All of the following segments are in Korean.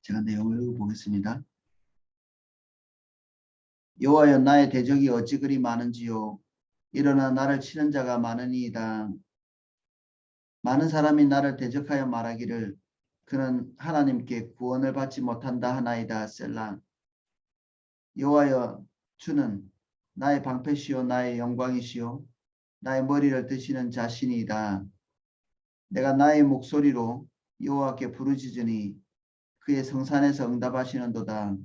제가 내용을 읽어보겠습니다. 여호와여, 나의 대적이 어찌 그리 많은지요. 일어나 나를 치는 자가 많으니이다. 많은 사람이 나를 대적하여 말하기를 그는 하나님께 구원을 받지 못한다 하나이다. 셀라. 여호와여, 주는 나의 방패시요 나의 영광이시요 나의 머리를 드시는 자신이다. 내가 나의 목소리로 여호와께 부르짖으니 그의 성산에서 응답하시는도다.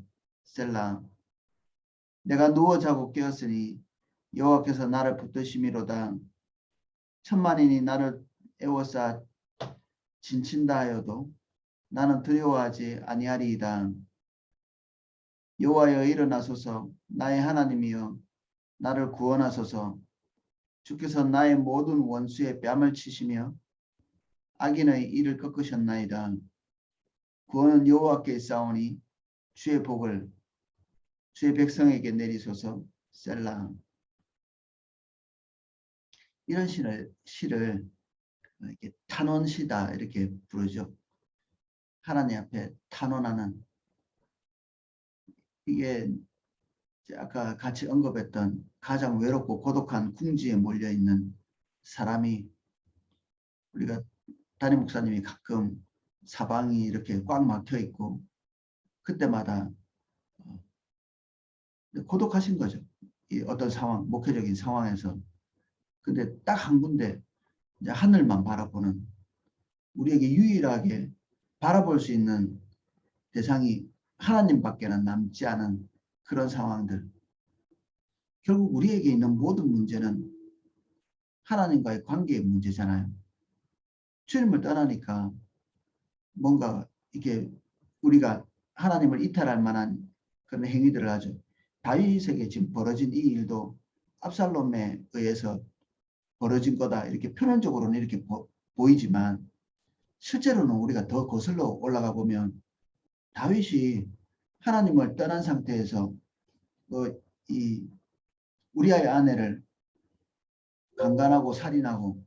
셀라. 내가 누워 자고 깨었으니 여호와께서 나를 붙드심이로다. 천만인이 나를 애워싸 진친다 하여도 나는 두려워하지 아니하리이다. 여호와여, 일어나소서. 나의 하나님이여, 나를 구원하소서. 주께서 나의 모든 원수의 뺨을 치시며 악인의 이를 꺾으셨나이다. 구원은 여호와께 있사오니 주의 복을 주의 백성에게 내리소서. 셀라. 이런 시를 이렇게 탄원시다 이렇게 부르죠. 하나님 앞에 탄원하는, 이게 아까 같이 언급했던 가장 외롭고 고독한 궁지에 몰려있는 사람이, 우리가 담임 목사님이 가끔 사방이 이렇게 꽉 막혀 있고 그때마다 고독하신 거죠. 이 어떤 상황, 목회적인 상황에서. 근데 딱 한 군데 이제 하늘만 바라보는, 우리에게 유일하게 바라볼 수 있는 대상이 하나님밖에는 남지 않은 그런 상황들. 결국 우리에게 있는 모든 문제는 하나님과의 관계의 문제잖아요. 주님을 떠나니까 뭔가 이게 우리가 하나님을 이탈할 만한 그런 행위들을 하죠. 다윗에게 지금 벌어진 이 일도 압살롬에 의해서 벌어진 거다 이렇게 표면적으로는 이렇게 보이지만, 실제로는 우리가 더 거슬러 올라가 보면 다윗이 하나님을 떠난 상태에서 이 우리아의 아내를 강간하고 살인하고,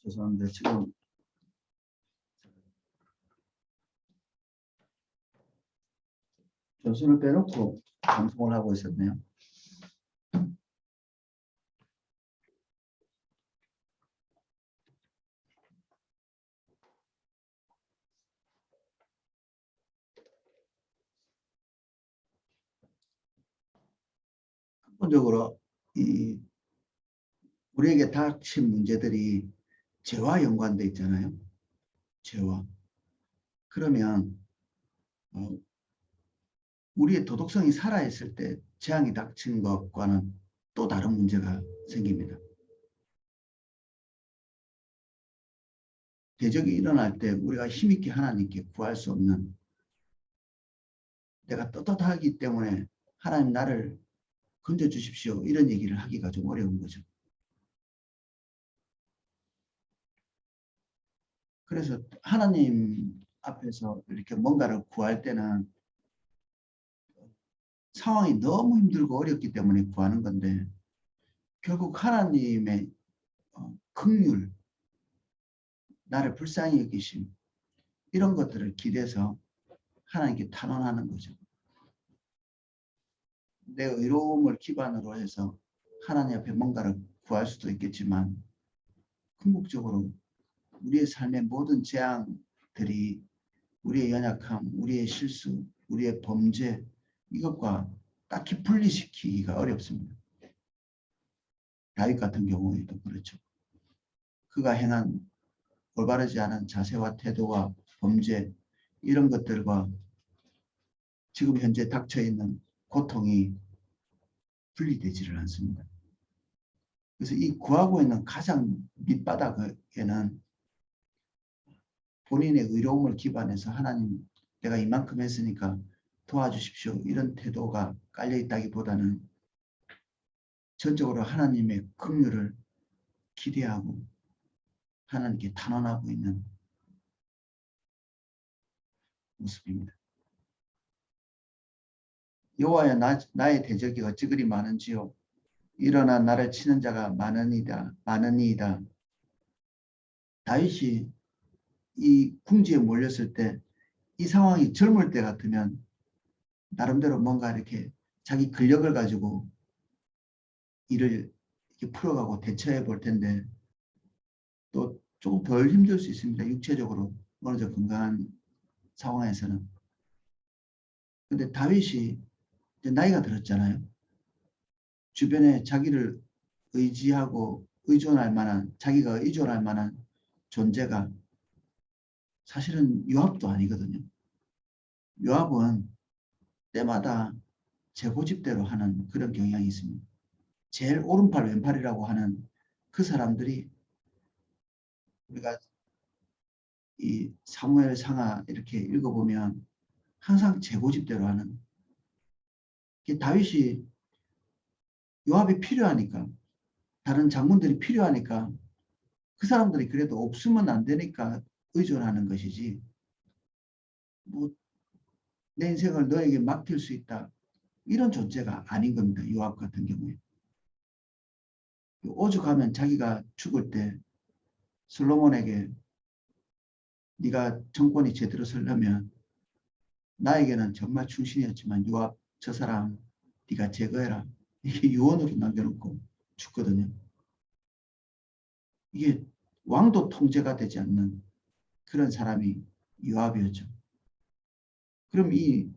죄송합니다. 지금 교수를 빼놓고 방송을 하고 있었네요. 근본적으로 우리에게 닥친 문제들이 죄와 연관돼 있잖아요. 죄와. 그러면 우리의 도덕성이 살아있을 때 재앙이 닥친 것과는 또 다른 문제가 생깁니다. 대적이 일어날 때 우리가 힘있게 하나님께 구할 수 없는, 내가 떳떳하기 때문에 하나님 나를 건져주십시오 이런 얘기를 하기가 좀 어려운 거죠. 그래서 하나님 앞에서 이렇게 뭔가를 구할 때는 상황이 너무 힘들고 어렵기 때문에 구하는 건데, 결국 하나님의 긍휼, 나를 불쌍히 여기심, 이런 것들을 기대서 하나님께 탄원하는 거죠. 내 의로움을 기반으로 해서 하나님 앞에 뭔가를 구할 수도 있겠지만, 궁극적으로 우리의 삶의 모든 재앙들이 우리의 연약함, 우리의 실수, 우리의 범죄, 이것과 딱히 분리시키기가 어렵습니다. 다윗 같은 경우에도 그렇죠. 그가 행한 올바르지 않은 자세와 태도와 범죄, 이런 것들과 지금 현재 닥쳐있는 고통이 분리되지를 않습니다. 그래서 이 구하고 있는 가장 밑바닥에는 본인의 의로움을 기반해서 하나님, 내가 이만큼 했으니까 도와주십시오 이런 태도가 깔려있다기보다는 전적으로 하나님의 긍휼을 기대하고 하나님께 탄원하고 있는 모습입니다. 여호와여 나의 대적이 어찌 그리 많은지요. 일어나 나를 치는 자가 많으니이다. 다윗이 이 궁지에 몰렸을 때 이 상황이 젊을 때 같으면 나름대로 뭔가 이렇게 자기 근력을 가지고 일을 이렇게 풀어가고 대처해 볼 텐데 또 조금 덜 힘들 수 있습니다. 육체적으로 어느 정도 건강한 상황에서는. 근데 다윗이 이제 나이가 들었잖아요. 주변에 자기를 의지하고 의존할 만한, 자기가 의존할 만한 존재가 사실은 요압도 아니거든요. 요압은 때마다 제 고집대로 하는 그런 경향이 있습니다. 제일 오른팔 왼팔이라고 하는 그 사람들이 우리가 이 사무엘 상하 이렇게 읽어보면 항상 제 고집대로 하는 다윗이 요압이 필요하니까 다른 장군들이 필요하니까 그 사람들이 그래도 없으면 안 되니까 의존하는 것이지 뭐 내 인생을 너에게 맡길 수 있다 이런 존재가 아닌 겁니다. 요압 같은 경우에 오죽하면 자기가 죽을 때 솔로몬에게 네가 정권이 제대로 서려면 나에게는 정말 충신이었지만 요압 저 사람 네가 제거해라 이게 유언으로 남겨놓고 죽거든요. 이게 왕도 통제가 되지 않는 그런 사람이 요압이었죠. 그럼 이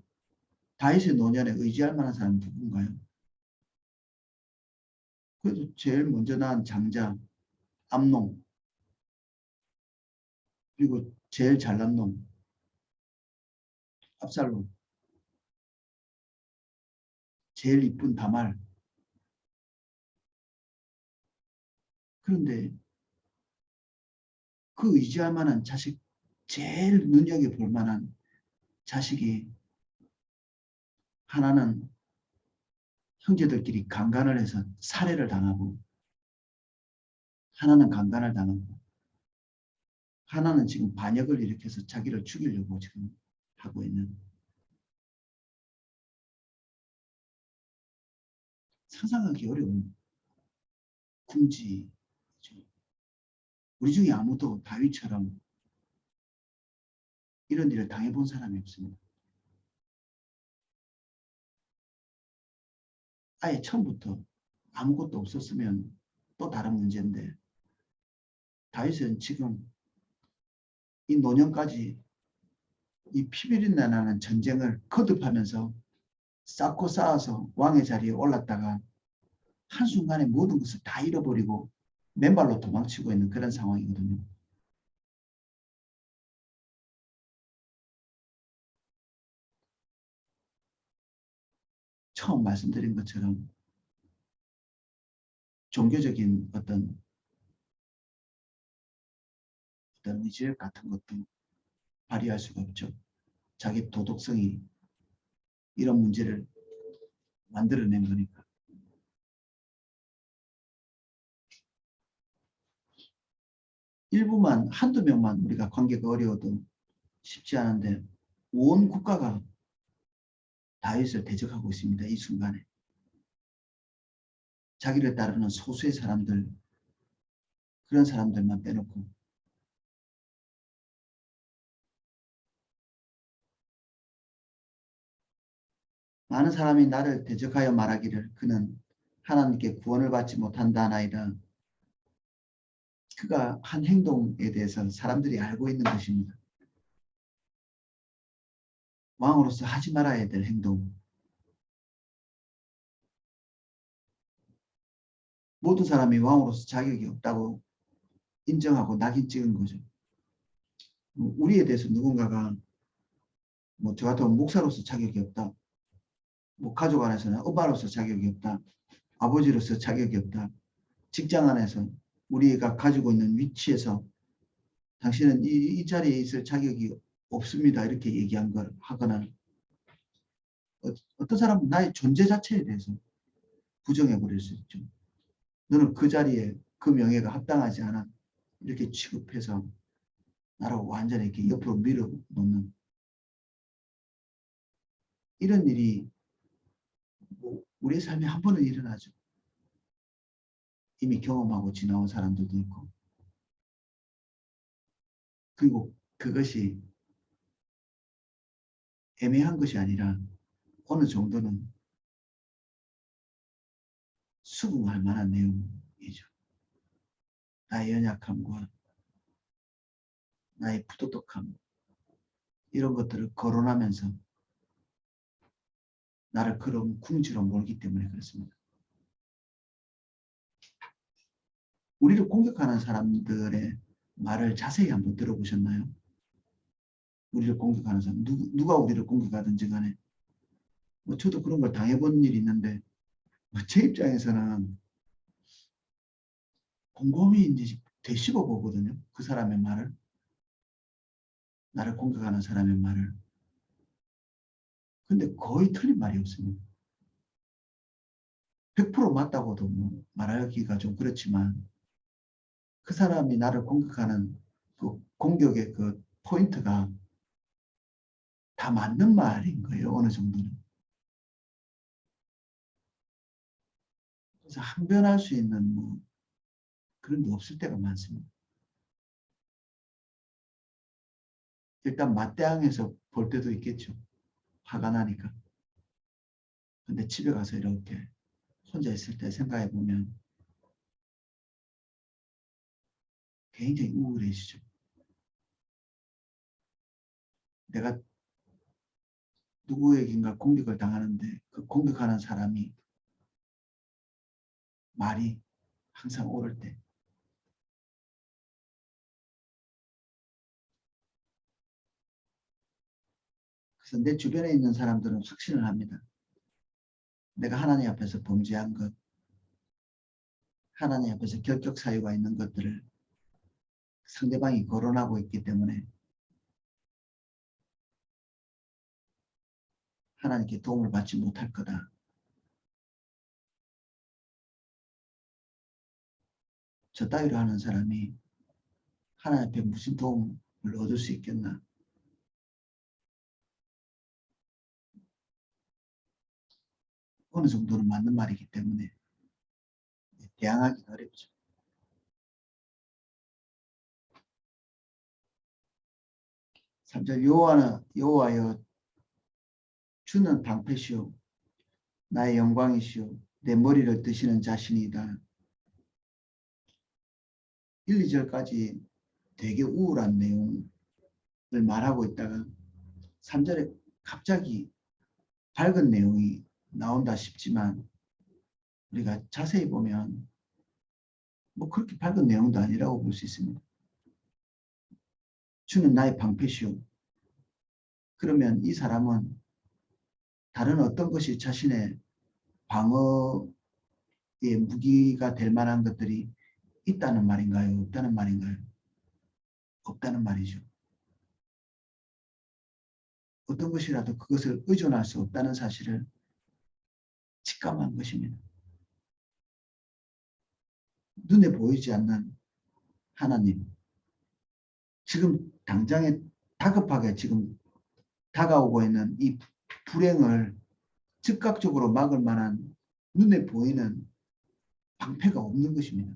다윗의 노년에 의지할 만한 사람은 누군가요? 그래도 제일 먼저 낳은 장자 암논 그리고 제일 잘난 놈 압살롬 제일 이쁜 다말 그런데 그 의지할 만한 자식 제일 눈여겨볼 만한 자식이 하나는 형제들끼리 강간을 해서 살해를 당하고 하나는 강간을 당하고 하나는 지금 반역을 일으켜서 자기를 죽이려고 지금 하고 있는 상상하기 어려운 궁지 우리 중에 아무도 다윗처럼 이런 일을 당해본 사람이 없습니다. 아예 처음부터 아무것도 없었으면 또 다른 문제인데 다윗은 지금 이 노년까지 이 피비린내 나는 전쟁을 거듭하면서 쌓고 쌓아서 왕의 자리에 올랐다가 한순간에 모든 것을 다 잃어버리고 맨발로 도망치고 있는 그런 상황이거든요. 처음 말씀드린 것처럼 종교적인 어떤 의지 같은 것도 발휘할 수가 없죠. 자기 도덕성이 이런 문제를 만들어낸 거니까. 일부만 한두 명만 우리가 관계가 어려워도 쉽지 않은데 온 국가가 다윗을 대적하고 있습니다. 이 순간에. 자기를 따르는 소수의 사람들 그런 사람들만 빼놓고 많은 사람이 나를 대적하여 말하기를 그는 하나님께 구원을 받지 못한다 나이다. 그가 한 행동에 대해서 사람들이 알고 있는 것입니다. 왕으로서 하지 말아야 될 행동. 모든 사람이 왕으로서 자격이 없다고 인정하고 낙인 찍은 거죠. 우리에 대해서 누군가가 저 같은 목사로서 자격이 없다. 가족 안에서는 엄마로서 자격이 없다. 아버지로서 자격이 없다. 직장 안에서 우리가 가지고 있는 위치에서 당신은 이 자리에 있을 자격이 없습니다. 이렇게 얘기한 걸 하거나 어떤 사람은 나의 존재 자체에 대해서 부정해 버릴 수 있죠. 너는 그 자리에 그 명예가 합당하지 않아. 이렇게 취급해서 나를 완전히 이렇게 옆으로 밀어놓는 이런 일이 우리의 삶에 한 번은 일어나죠. 이미 경험하고 지나온 사람들도 있고. 그리고 그것이 애매한 것이 아니라 어느 정도는 수긍할 만한 내용이죠. 나의 연약함과 나의 부도덕함 이런 것들을 거론하면서 나를 그런 궁지로 몰기 때문에 그렇습니다. 우리를 공격하는 사람들의 말을 자세히 한번 들어보셨나요? 우리를 공격하는 사람, 누가 우리를 공격하든지 간에 뭐 저도 그런 걸 당해본 일이 있는데 제 입장에서는 곰곰이 이제 되씹어 보거든요. 그 사람의 말을, 나를 공격하는 사람의 말을. 근데 거의 틀린 말이 없습니다. 100% 맞다고도 뭐 말하기가 좀 그렇지만 그 사람이 나를 공격하는 그 공격의 그 포인트가 다 맞는 말인 거예요. 어느 정도는. 그래서 항변할 수 있는 뭐 그런 게 없을 때가 많습니다. 일단 맞대항해서 볼 때도 있겠죠. 화가 나니까. 근데 집에 가서 이렇게 혼자 있을 때 생각해 보면 굉장히 우울해지죠. 내가 누구에게인가 공격을 당하는데 그 공격하는 사람이 말이 항상 옳을 때 그래서 내 주변에 있는 사람들은 확신을 합니다. 내가 하나님 앞에서 범죄한 것, 하나님 앞에서 결격 사유가 있는 것들을 상대방이 거론하고 있기 때문에 하나님께 도움을 받지 못할 거다. 저 따위로 하는 사람이 하나님 앞에 무슨 도움을 얻을 수 있겠나. 어느 정도는 맞는 말이기 때문에 대항하기 어렵죠. 3절 여호와여 주는 방패시오 나의 영광이시오 내 머리를 드시는 자신이다. 1, 2절까지 되게 우울한 내용을 말하고 있다가 3절에 갑자기 밝은 내용이 나온다 싶지만 우리가 자세히 보면 뭐 그렇게 밝은 내용도 아니라고 볼 수 있습니다. 주는 나의 방패시오. 그러면 이 사람은 다른 어떤 것이 자신의 방어의 무기가 될 만한 것들이 있다는 말인가요? 없다는 말인가요? 없다는 말이죠. 어떤 것이라도 그것을 의존할 수 없다는 사실을 직감한 것입니다. 눈에 보이지 않는 하나님. 지금 당장에 다급하게 지금 다가오고 있는 이 불행을 즉각적으로 막을 만한 눈에 보이는 방패가 없는 것입니다.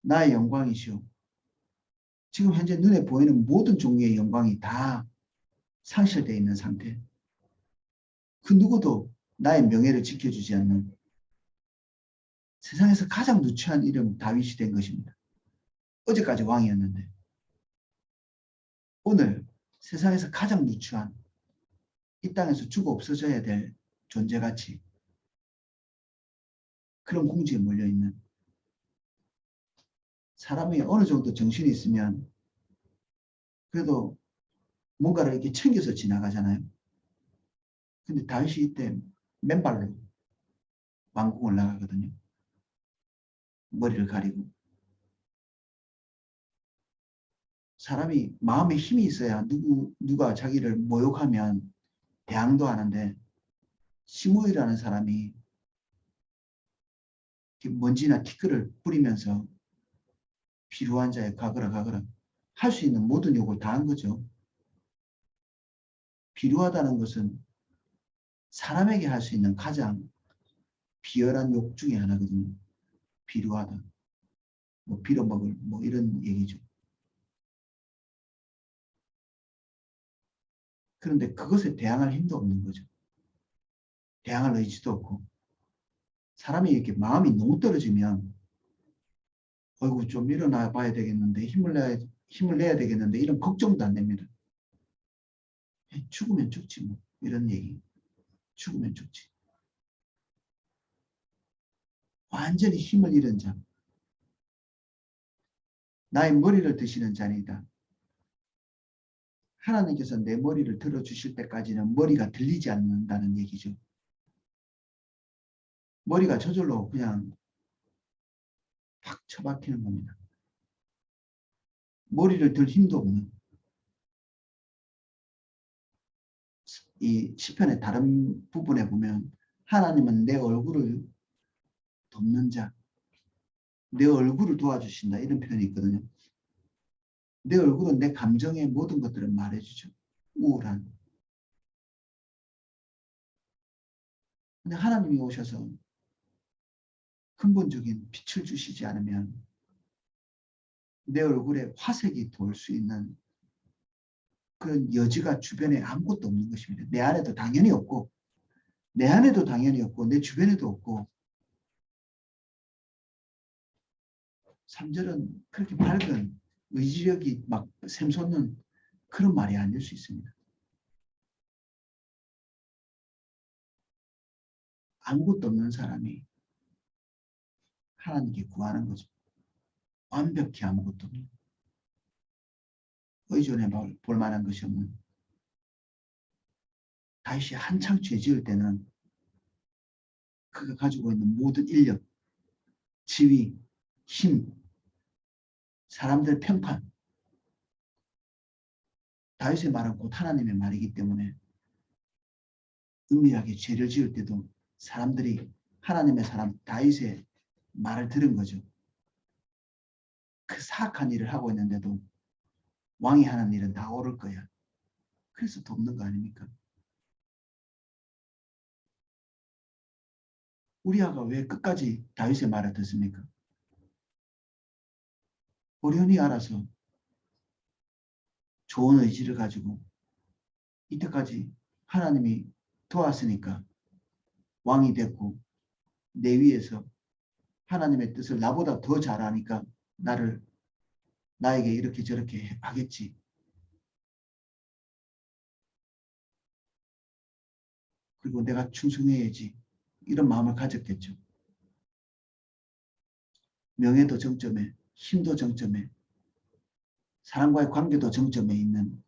나의 영광이시오. 지금 현재 눈에 보이는 모든 종류의 영광이 다 상실되어 있는 상태. 그 누구도 나의 명예를 지켜주지 않는 세상에서 가장 누추한 이름 다윗이 된 것입니다. 어제까지 왕이었는데 오늘 세상에서 가장 누추한 이 땅에서 죽어 없어져야 될 존재같이 그런 궁지에 몰려있는 사람이 어느 정도 정신이 있으면 그래도 뭔가를 이렇게 챙겨서 지나가잖아요. 근데 다윗이 이때 맨발로 왕궁을 나가거든요. 머리를 가리고. 사람이 마음에 힘이 있어야 누가 자기를 모욕하면 대항도 하는데 시므이라는 사람이 먼지나 티끌을 뿌리면서 필요한 자에 가거라 할 수 있는 모든 욕을 다 한 거죠. 비루하다는 것은 사람에게 할 수 있는 가장 비열한 욕 중에 하나거든요. 비루하다. 뭐 빌어먹을 뭐 이런 얘기죠. 그런데 그것에 대항할 힘도 없는 거죠. 대항할 의지도 없고. 사람이 이렇게 마음이 너무 떨어지면 어이구 좀 일어나 봐야 되겠는데 힘을 내야 되겠는데 이런 걱정도 안 됩니다. 죽으면 죽지 뭐 이런 얘기. 죽으면 죽지. 완전히 힘을 잃은 자. 나의 머리를 드시는 자니다. 하나님께서 내 머리를 들어주실 때까지는 머리가 들리지 않는다는 얘기죠. 머리가 저절로 그냥 팍 처박히는 겁니다. 머리를 들 힘도 없는 이 시편의 다른 부분에 보면 하나님은 내 얼굴을 돕는 자, 내 얼굴을 도와주신다 이런 표현이 있거든요. 내 얼굴은 내 감정의 모든 것들을 말해주죠. 우울한. 근데 하나님이 오셔서 근본적인 빛을 주시지 않으면 내 얼굴에 화색이 돌 수 있는 그런 여지가 주변에 아무것도 없는 것입니다. 내 안에도 당연히 없고 내 안에도 당연히 없고 내 주변에도 없고 3절은 그렇게 밝은 의지력이 막 샘솟는 그런 말이 아닐 수 있습니다. 아무것도 없는 사람이 하나님께 구하는 거죠. 완벽히 아무것도 없는 의존해 볼 만한 것이 없는 다윗이 한창 죄 지을 때는 그가 가지고 있는 모든 인력, 지위, 힘, 사람들 평판 다윗의 말은 곧 하나님의 말이기 때문에 은밀하게 죄를 지을 때도 사람들이 하나님의 사람 다윗의 말을 들은 거죠. 그 사악한 일을 하고 있는데도 왕이 하는 일은 다 옳을 거야. 그래서 돕는 거 아닙니까? 우리아가 왜 끝까지 다윗의 말을 듣습니까? 어련히 알아서 좋은 의지를 가지고 이때까지 하나님이 도왔으니까 왕이 됐고 내 위에서 하나님의 뜻을 나보다 더 잘 아니까 나에게 이렇게 저렇게 하겠지. 그리고 내가 충성해야지. 이런 마음을 가졌겠죠. 명예도 정점에, 힘도 정점에, 사람과의 관계도 정점에 있는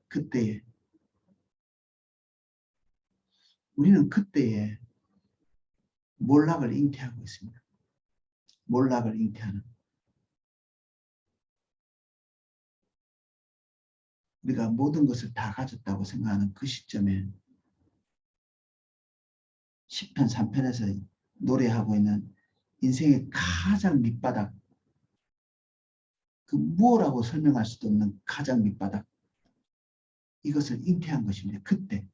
그때에 우리는 그때에 몰락을 잉태하고 있습니다. 몰락을 잉태하는. 우리가 모든 것을 다 가졌다고 생각하는 그 시점에 시편 3편에서 노래하고 있는 인생의 가장 밑바닥, 그 무엇라고 설명할 수도 없는 가장 밑바닥, 이것을 잉태한 것입니다. 그때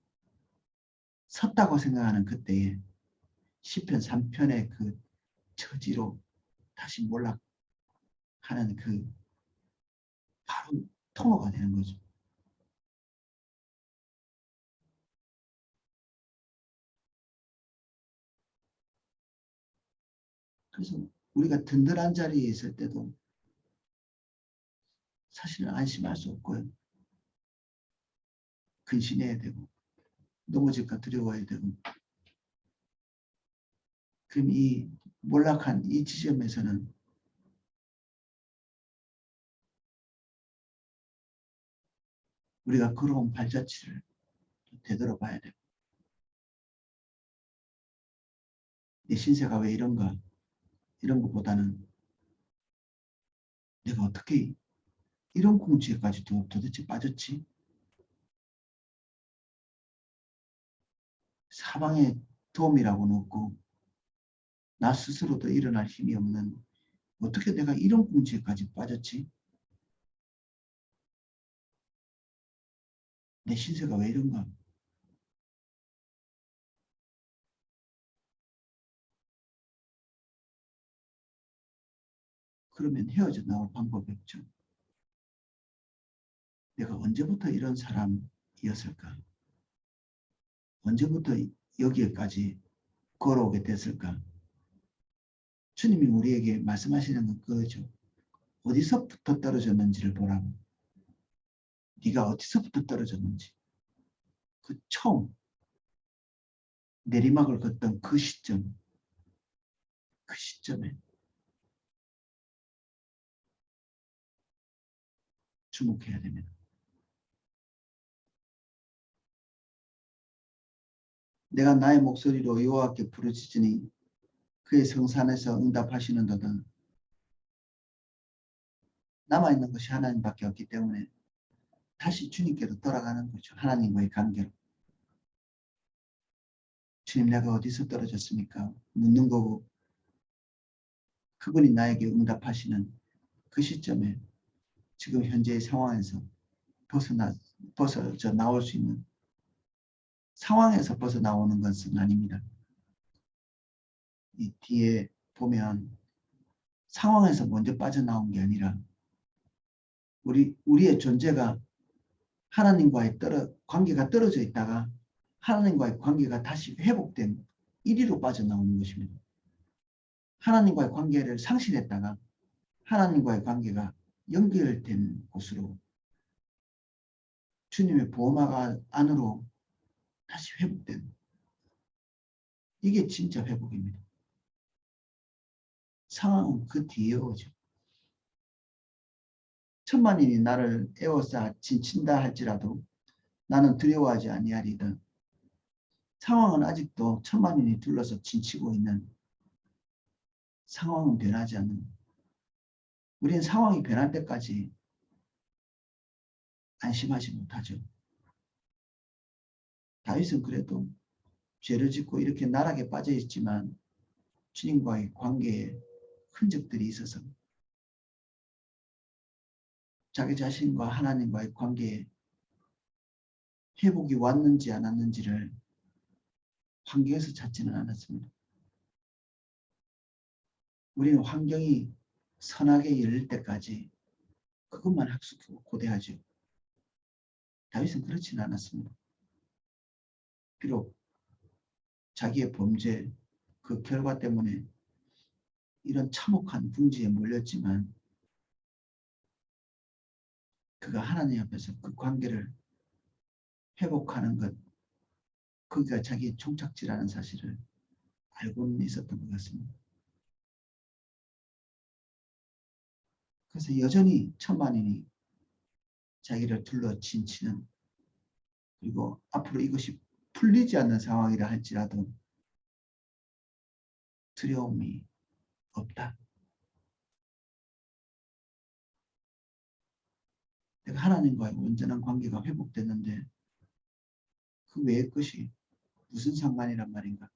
섰다고 생각하는 그때에 시편 3편의 그 처지로 다시 몰락하는 그 바로 통로가 되는 거죠. 그래서 우리가 든든한 자리에 있을 때도 사실은 안심할 수 없고요. 근신해야 되고 넘어질까 두려워야 되고 그럼 이 몰락한 이 지점에서는 우리가 걸어온 발자취를 되돌아봐야 되고 내 신세가 왜 이런가 이런 것보다는 내가 어떻게 이런 공지에까지 도대체 빠졌지? 사방에 도움이라고는 없고 나 스스로도 일어날 힘이 없는 어떻게 내가 이런 공지에까지 빠졌지? 내 신세가 왜 이런가? 그러면 헤어져 나올 방법이 없죠. 내가 언제부터 이런 사람이었을까? 언제부터 여기에까지 걸어오게 됐을까? 주님이 우리에게 말씀하시는 건 그거죠. 어디서부터 떨어졌는지를 보라고. 네가 어디서부터 떨어졌는지. 그 처음 내리막을 걷던 그 시점, 그 시점에 주목해야 됩니다. 내가 나의 목소리로 여호와께 부르짖으니 그의 성산에서 응답하시는도다. 남아있는 것이 하나님밖에 없기 때문에 다시 주님께로 돌아가는 거죠. 하나님과의 관계로. 주님, 내가 어디서 떨어졌습니까? 묻는 거고, 그분이 나에게 응답하시는 그 시점에 지금 현재의 상황에서 벗어져 나올 수 있는, 상황에서 벗어나오는 것은 아닙니다. 이 뒤에 보면 상황에서 먼저 빠져나온 게 아니라 우리의 존재가 하나님과의 관계가 떨어져 있다가 하나님과의 관계가 다시 회복된 1위로 빠져나오는 것입니다. 하나님과의 관계를 상실했다가 하나님과의 관계가 연결된 곳으로 주님의 보호막 안으로 다시 회복된, 이게 진짜 회복입니다. 상황은 그 뒤에 오죠. 천만인이 나를 에워싸 진친다 할지라도 나는 두려워하지 아니하리다. 상황은 아직도 천만인이 둘러서 진치고 있는, 상황은 변하지 않는, 우리는 상황이 변할 때까지 안심하지 못하죠. 다윗은 그래도 죄를 짓고 이렇게 나락에 빠져 있지만 주님과의 관계에 흔적들이 있어서 자기 자신과 하나님과의 관계에 회복이 왔는지 안 왔는지를 환경에서 찾지는 않았습니다. 우리는 환경이 선하게 열릴 때까지 그것만 학습하고 고대하죠. 다윗은 그렇지는 않았습니다. 비록 자기의 범죄, 그 결과 때문에 이런 참혹한 궁지에 몰렸지만 그가 하나님 앞에서 그 관계를 회복하는 것, 거기가 자기의 종착지라는 사실을 알고는 있었던 것 같습니다. 그래서 여전히 천만인이 자기를 둘러 진치는, 그리고 앞으로 이것이 풀리지 않는 상황이라 할지라도 두려움이 없다. 내가 하나님과의 온전한 관계가 회복됐는데 그 외의 것이 무슨 상관이란 말인가?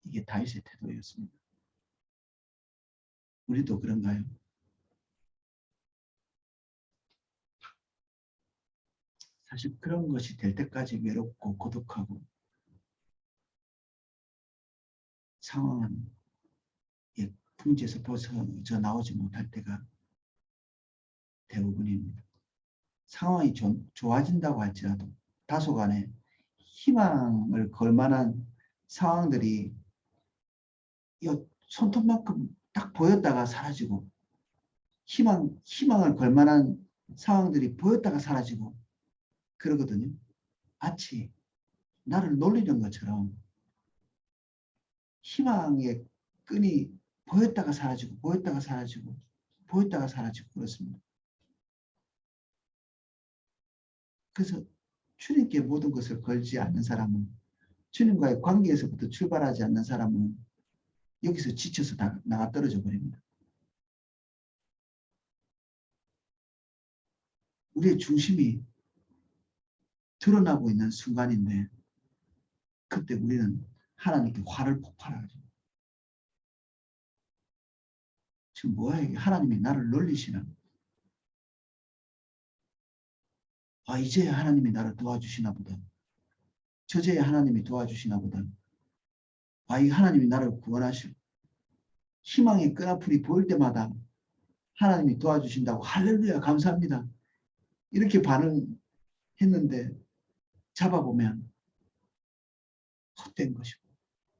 이게 다윗의 태도였습니다. 우리도 그런가요? 사실 그런 것이 될 때까지 외롭고 고독하고 상황은 풍지에서 벗어져 나오지 못할 때가 대부분입니다. 상황이 좋아진다고 할지라도 다소간에 희망을 걸 만한 상황들이 손톱만큼 딱 보였다가 사라지고, 희망을 걸 만한 상황들이 보였다가 사라지고 그러거든요. 마치 나를 놀리는 것처럼 희망의 끈이 보였다가 사라지고 보였다가 사라지고 보였다가 사라지고 그렇습니다. 그래서 주님께 모든 것을 걸지 않는 사람은, 주님과의 관계에서부터 출발하지 않는 사람은 여기서 지쳐서 다 나가 떨어져 버립니다. 우리의 중심이 드러나고 있는 순간인데 그때 우리는 하나님께 화를 폭발하죠. 지금 뭐야 이게, 하나님이 나를 놀리시나? 이제야 하나님이 나를 도와주시나 보다. 저제야 하나님이 도와주시나 보다. 이 하나님이 나를 구원하시고 희망의 끈앞풀이 보일 때마다 하나님이 도와주신다고 할렐루야 감사합니다. 이렇게 반응했는데 잡아보면 헛된 것이고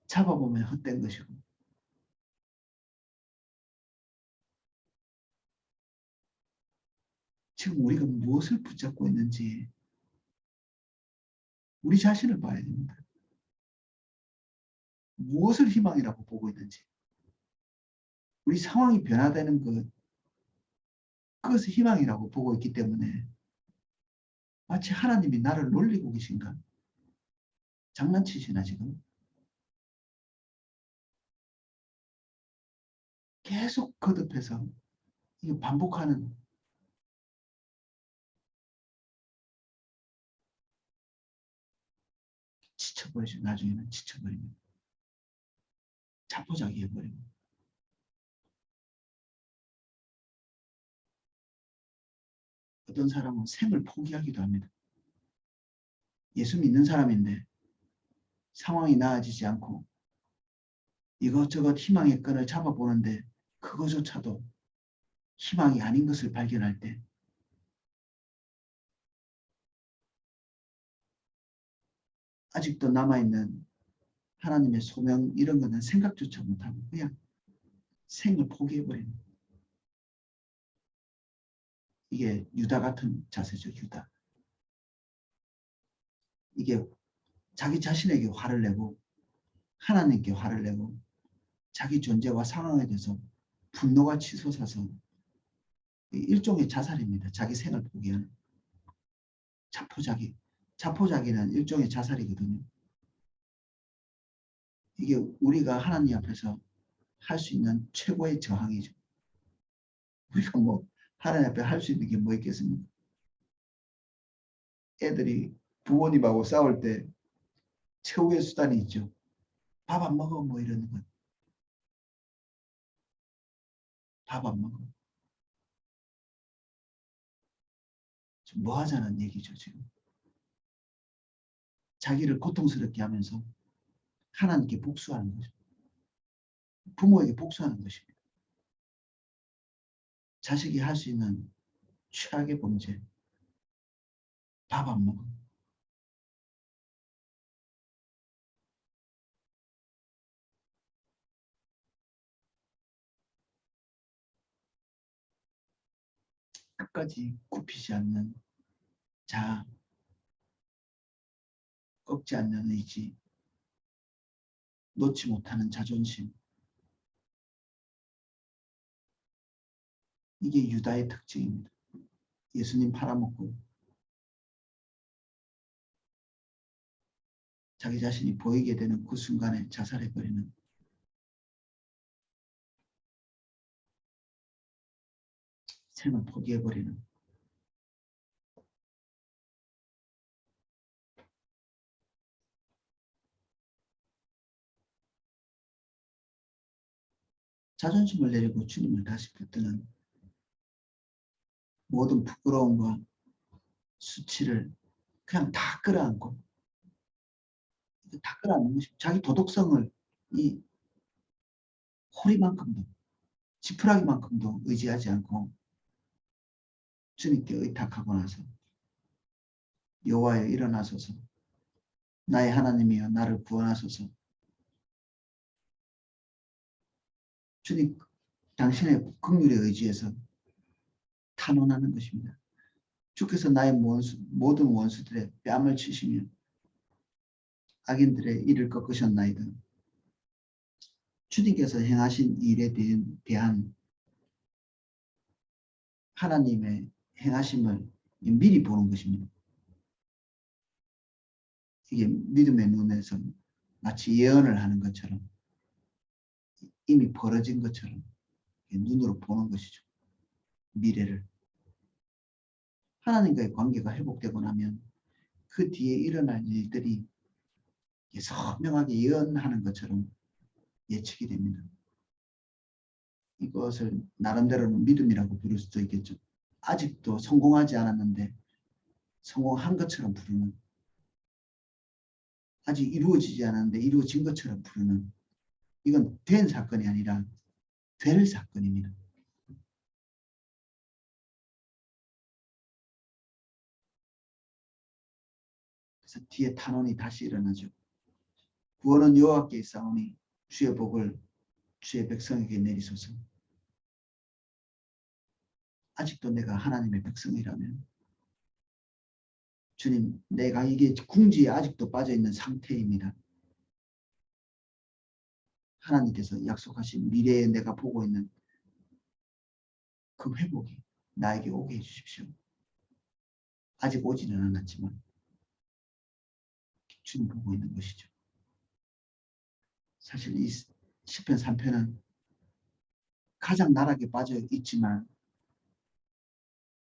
잡아보면 헛된 것이고 지금 우리가 무엇을 붙잡고 있는지 우리 자신을 봐야 됩니다. 무엇을 희망이라고 보고 있는지 우리 상황이 변화되는 그것을 희망이라고 보고 있기 때문에 마치 하나님이 나를 놀리고 계신가? 장난치시나 지금? 계속 거듭해서 이거 반복하는 지쳐버리죠. 나중에는 지쳐버립니다. 자포자기 해버리고 어떤 사람은 생을 포기하기도 합니다. 예수 믿는 사람인데 상황이 나아지지 않고 이것저것 희망의 끈을 잡아보는데 그것조차도 희망이 아닌 것을 발견할 때 아직도 남아있는 하나님의 소명 이런 거는 생각조차 못하고 그냥 생을 포기해버리는 이게 유다 같은 자세죠. 유다. 이게 자기 자신에게 화를 내고 하나님께 화를 내고 자기 존재와 상황에 대해서 분노가 치솟아서 일종의 자살입니다. 자기 생을 포기하는 자포자기. 자포자기는 일종의 자살이거든요. 이게 우리가 하나님 앞에서 할 수 있는 최고의 저항이죠. 우리가 하나님 앞에 할 수 있는 게 뭐 있겠습니까? 애들이 부모님하고 싸울 때 최후의 수단이 있죠. 밥 안 먹어 이러는 것. 밥 안 먹어. 지금 뭐 하자는 얘기죠 지금. 자기를 고통스럽게 하면서 하나님께 복수하는 거죠. 부모에게 복수하는 것입니다. 자식이 할 수 있는 최악의 범죄. 밥 안 먹어. 끝까지 굽히지 않는 자아, 꺾지 않는 의지, 놓지 못하는 자존심. 이게 유다의 특징입니다. 예수님 팔아먹고 자기 자신이 보이게 되는 그 순간에 자살해버리는 생을 포기해버리는 자존심을 내리고 주님을 다시 붙드는 모든 부끄러움과 수치를 그냥 다 끌어안고 다 끌어안는 것입니다. 자기 도덕성을 이 호리만큼도 지푸라기만큼도 의지하지 않고 주님께 의탁하고 나서 여호와여 일어나소서 나의 하나님이여 나를 구원하소서 주님 당신의 긍휼에 의지해서 탄원하는 것입니다. 주께서 나의 모든 원수들의 뺨을 치시며 악인들의 이를 꺾으셨나이다. 주님께서 행하신 일에 대한 하나님의 행하심을 미리 보는 것입니다. 이게 믿음의 눈에서 마치 예언을 하는 것처럼 이미 벌어진 것처럼 눈으로 보는 것이죠. 미래를. 하나님과의 관계가 회복되고 나면 그 뒤에 일어날 일들이 선명하게 예언하는 것처럼 예측이 됩니다. 이것을 나름대로는 믿음이라고 부를 수도 있겠죠. 아직도 성공하지 않았는데 성공한 것처럼 부르는, 아직 이루어지지 않았는데 이루어진 것처럼 부르는, 이건 된 사건이 아니라 될 사건입니다. 그래서 뒤에 탄원이 다시 일어나죠. 구원은 여호와께 있사오니 주의 복을 주의 백성에게 내리소서. 아직도 내가 하나님의 백성이라면, 주님, 내가 이게 궁지에 아직도 빠져있는 상태입니다. 하나님께서 약속하신 미래에 내가 보고 있는 그 회복이 나에게 오게 해주십시오. 아직 오지는 않았지만 주님 보고 있는 것이죠. 사실 이 시편 3편은 가장 나락에 빠져 있지만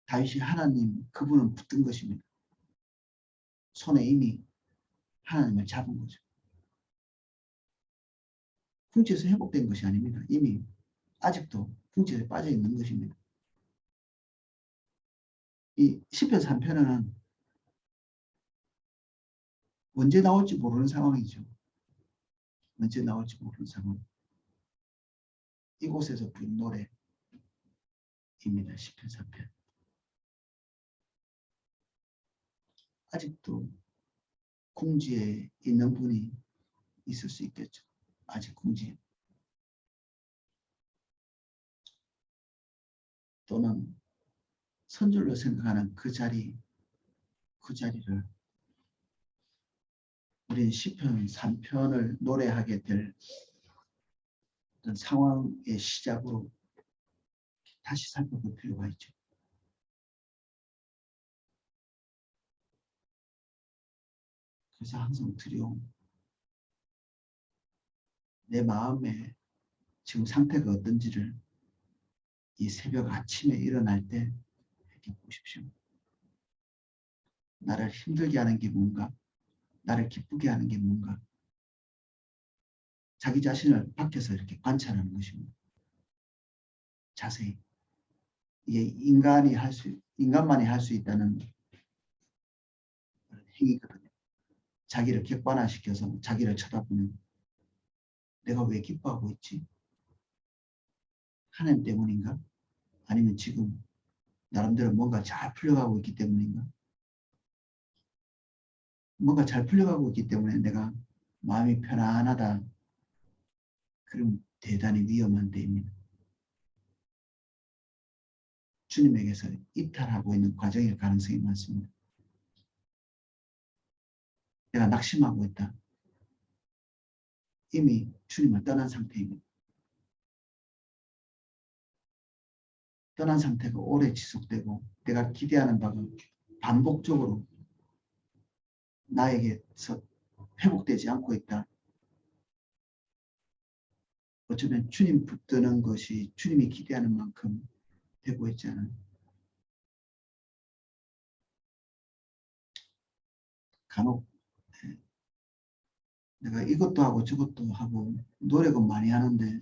다윗이 하나님 그분은 붙든 것입니다. 손에 이미 하나님을 잡은 거죠. 궁지에서 회복된 것이 아닙니다. 이미 아직도 궁지에 빠져 있는 것입니다. 이 시편 3편은 언제 나올지 모르는 상황이죠. 언제 나올지 모르는 상황. 이곳에서 부른 노래입니다. 시편 3편. 아직도 궁지에 있는 분이 있을 수 있겠죠. 아직 궁지에. 또는 선줄로 생각하는 그 자리를 우리는 시편 3편을 노래하게 될 어떤 상황의 시작으로 다시 살펴볼 필요가 있죠. 그래서 항상 두려움, 내 마음의 지금 상태가 어떤지를 이 새벽 아침에 일어날 때 이렇게 보십시오. 나를 힘들게 하는 게 뭔가? 나를 기쁘게 하는 게 뭔가? 자기 자신을 밖에서 이렇게 관찰하는 것입니다. 자세히. 이게 인간만이 할 수 있다는 행위거든요. 자기를 객관화시켜서 자기를 쳐다보는, 내가 왜 기뻐하고 있지? 하나님 때문인가? 아니면 지금 나름대로 뭔가 잘 풀려가고 있기 때문인가? 뭔가 잘 풀려가고 있기 때문에 내가 마음이 편안하다. 그럼 대단히 위험한 데입니다. 주님에게서 이탈하고 있는 과정일 가능성이 많습니다. 내가 낙심하고 있다. 이미 주님을 떠난 상태입니다. 떠난 상태가 오래 지속되고 내가 기대하는 바가 반복적으로 나에게서 회복되지 않고 있다. 어쩌면 주님 붙드는 것이 주님이 기대하는 만큼 되고 있지 않아요. 간혹 내가 이것도 하고 저것도 하고 노력은 많이 하는데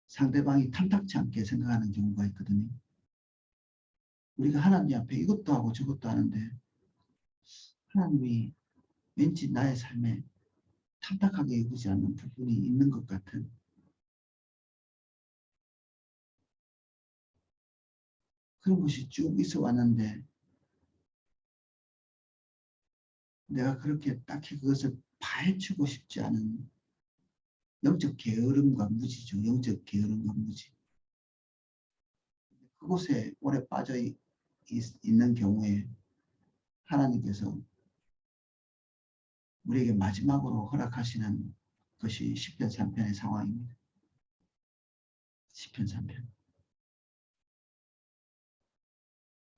상대방이 탐탁치 않게 생각하는 경우가 있거든요. 우리가 하나님 앞에 이것도 하고 저것도 하는데 하나님이 왠지 나의 삶에 탐탁하게 여기지 않는 부분이 있는 것 같은, 그런 것이 쭉 있어 왔는데 내가 그렇게 딱히 그것을 파헤치고 싶지 않은 영적 게으름과 무지죠. 영적 게으름과 무지. 그곳에 오래 빠져 있는 경우에 하나님께서 우리에게 마지막으로 허락하시는 것이 시편 3편의 상황입니다. 시편 3편.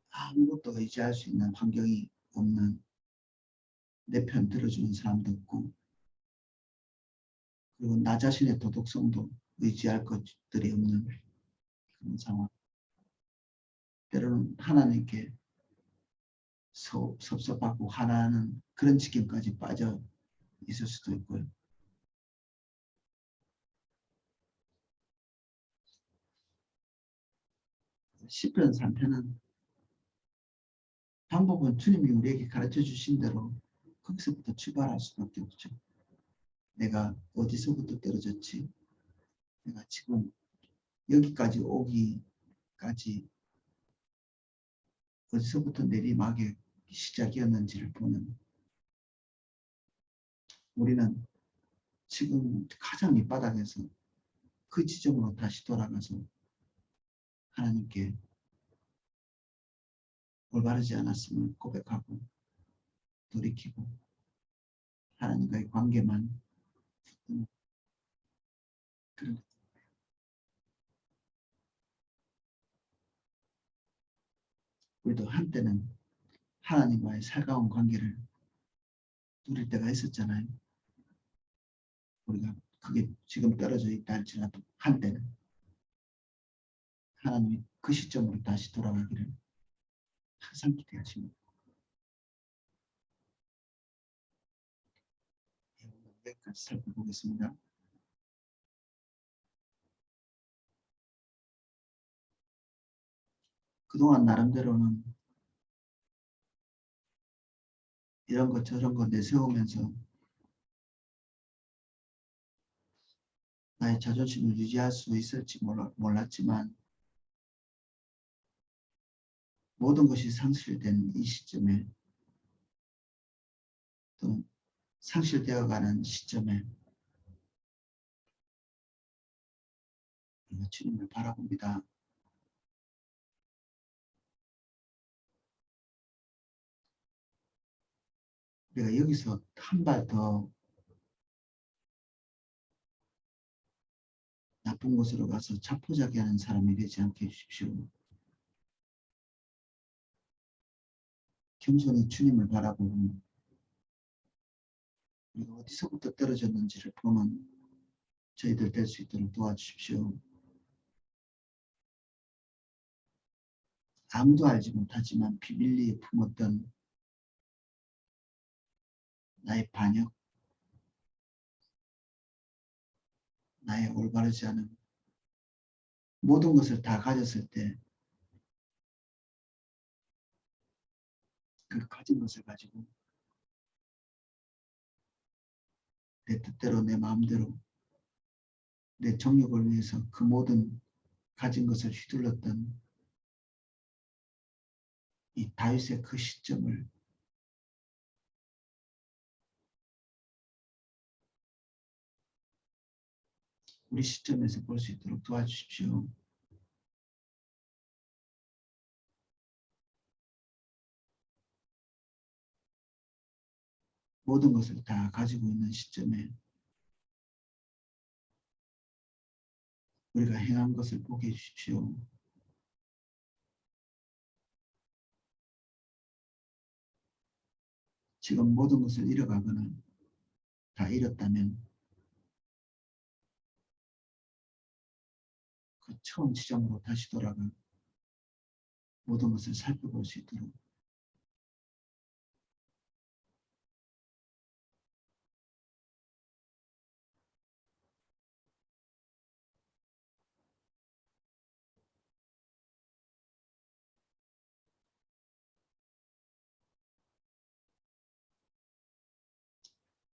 아무것도 의지할 수 있는 환경이 없는, 내 편 들어주는 사람도 없고, 그리고 나 자신의 도덕성도 의지할 것들이 없는 그런 상황. 때로는 하나님께 섭섭하고 화나는 그런 지경까지 빠져 있을 수도 있고요. 시편 3편은 방법은 주님이 우리에게 가르쳐 주신 대로 거기서부터 출발할 수밖에 없죠. 내가 어디서부터 떨어졌지? 내가 지금 여기까지 오기까지 어디서부터 내리막의 시작이었는지를 보는, 우리는 지금 가장 밑바닥에서 그 지점으로 다시 돌아가서 하나님께 올바르지 않았음을 고백하고 돌이키고 하나님과의 관계만 그런, 우리도 한때는 하나님과의 살가운 관계를 누릴 때가 있었잖아요. 우리가 그게 지금 떨어져 있다 할지라도 한때는 하나님이 그 시점으로 다시 돌아가기를 항상 기대하십니다. 여기까지 살펴보겠습니다. 그동안 나름대로는 이런 것 저런 것 내세우면서 나의 자존심을 유지할 수 있을지 몰랐지만 모든 것이 상실된 이 시점에, 또 상실되어가는 시점에 주님을 바라봅니다. 우리가 여기서 한 발 더 나쁜 곳으로 가서 자포자기하는 사람이 되지 않게 해주십시오. 겸손히 주님을 바라보고 우리가 어디서부터 떨어졌는지를 보는 저희들 될 수 있도록 도와주십시오. 아무도 알지 못하지만 비밀리에 품었던 나의 반역, 나의 올바르지 않은 모든 것을 다 가졌을 때 그 가진 것을 가지고 내 뜻대로 내 마음대로 내 정욕을 위해서 그 모든 가진 것을 휘둘렀던 이 다윗의 그 시점을 우리 시점에서 볼 수 있도록 도와주십시오. 모든 것을 다 가지고 있는 시점에 우리가 행한 것을 보게 해주십시오. 지금 모든 것을 잃어가거나 다 잃었다면 그 처음 지점으로 다시 돌아가 모든 것을 살펴볼 수 있도록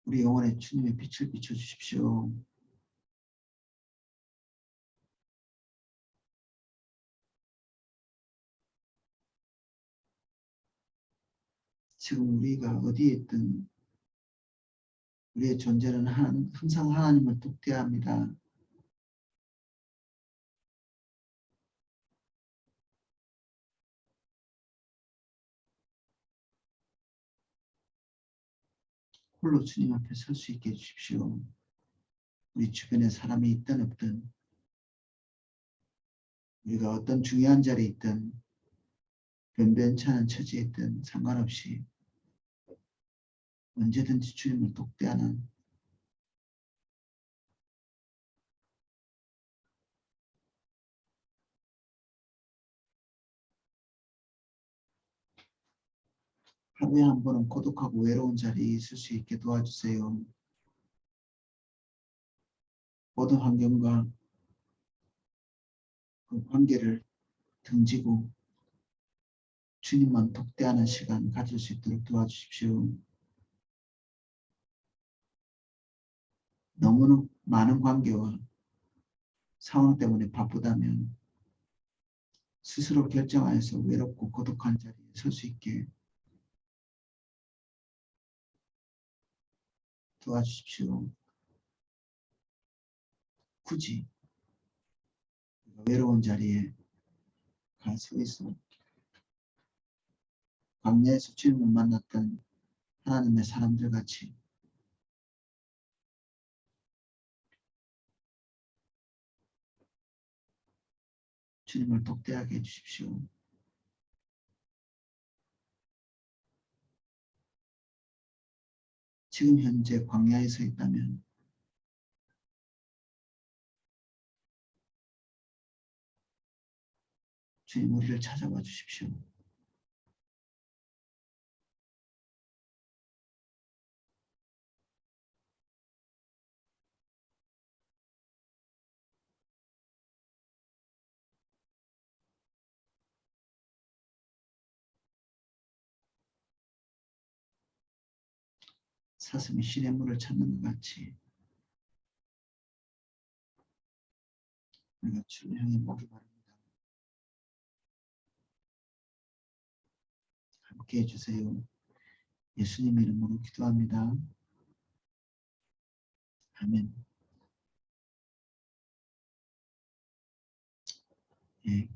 우리 영혼에 주님의 빛을 비춰주십시오. 지금 우리가 어디에 있든 우리의 존재는 항상 하나님을 독대합니다. 홀로 주님 앞에 설 수 있게 해주십시오. 우리 주변에 사람이 있든 없든 우리가 어떤 중요한 자리에 있든 변변치 않은 처지에 있든 상관없이 언제든지 주님을 독대하는 하루에 한 번은 고독하고 외로운 자리에 있을 수 있게 도와주세요. 모든 환경과 그 관계를 등지고 주님만 독대하는 시간 가질 수 있도록 도와주십시오. 너무나 많은 관계와 상황 때문에 바쁘다면 스스로 결정하여서 외롭고 고독한 자리에 설 수 있게 도와주십시오. 굳이 외로운 자리에 서 있어 광야에서 주님을 만났던 하나님의 사람들 같이 주님을 독대하게 해주십시오. 지금 현재 광야에 서 있다면 주님 우리를 찾아와 주십시오. 사슴이 시냇물을 찾는 것 같이 우리가 주를 향해 보기 바랍니다. 함께 해주세요. 예수님 이름으로 기도합니다. 아멘. 예,